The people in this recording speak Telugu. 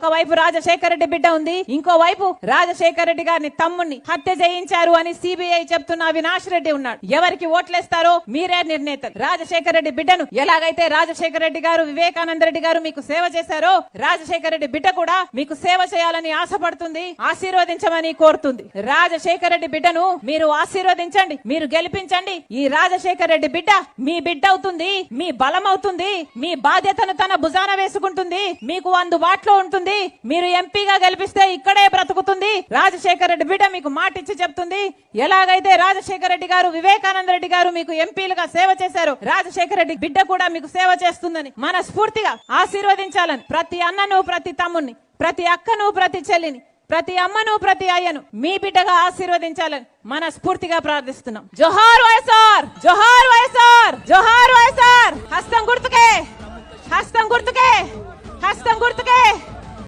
ఒకవైపు రాజశేఖర రెడ్డి బిడ్డ ఉంది, ఇంకోవైపు రాజశేఖర రెడ్డి గారిని తమ్ముడిని హత్య చేయించారు అని సిబిఐ చెప్తున్న అవినాష్ రెడ్డి ఉన్నాడు. ఎవరికి ఓట్లేస్తారో మీరే నిర్ణేతలు. రాజశేఖర రెడ్డి బిడ్డను ఎలాగైతే రాజశేఖర రెడ్డి గారు, వివేకానంద రెడ్డి గారు మీకు సేవ చేశారో, రాజశేఖర రెడ్డి బిడ్డ కూడా మీకు సేవ చేయాలని ఆశపడుతుంది, ఆశీర్వదించమని కోరుతుంది. రాజశేఖర రెడ్డి బిడ్డను మీరు ఆశీర్వదించండి, మీరు గెలిపించండి. ఈ రాజశేఖర రెడ్డి బిడ్డ మీ బిడ్డ అవుతుంది, మీ బలం అవుతుంది, మీ బాధ్యతను తన భుజాన వేసుకుంటుంది, మీకు అందుబాటులో ఉంటుంది. మీరు ఎంపీగా గెలిపిస్తే ఇక్కడే బ్రతుకుతుంది. రాజశేఖర రెడ్డి బిడ్డ మీకు మాటిచ్చి చెప్తుంది, ఎలాగైతే రాజశేఖర రెడ్డి గారు, వివేకానంద రెడ్డి గారు మీకు ఎంపీలుగా సేవ చేశారు, రాజశేఖర రెడ్డి బిడ్డ కూడా మీకు సేవ చేస్తుందని మనస్ఫూర్తిగా ఆశీర్వదించాలని ప్రతి అన్నను, ప్రతి తమ్ముని, ప్రతి అక్కను, ప్రతి చెల్లిని, ప్రతి అమ్మను, ప్రతి అయ్యను మీ బిడ్డగా ఆశీర్వదించాలని మనస్ఫూర్తిగా ప్రార్థిస్తున్నాం. జోహార్ వైఎస్ఆర్, జోహార్ వైఎస్ఆర్, జోహార్ వైఎస్ఆర్. హస్తం గుర్తుకే, హస్తం గుర్తుకే, హస్తం గుర్తుకే.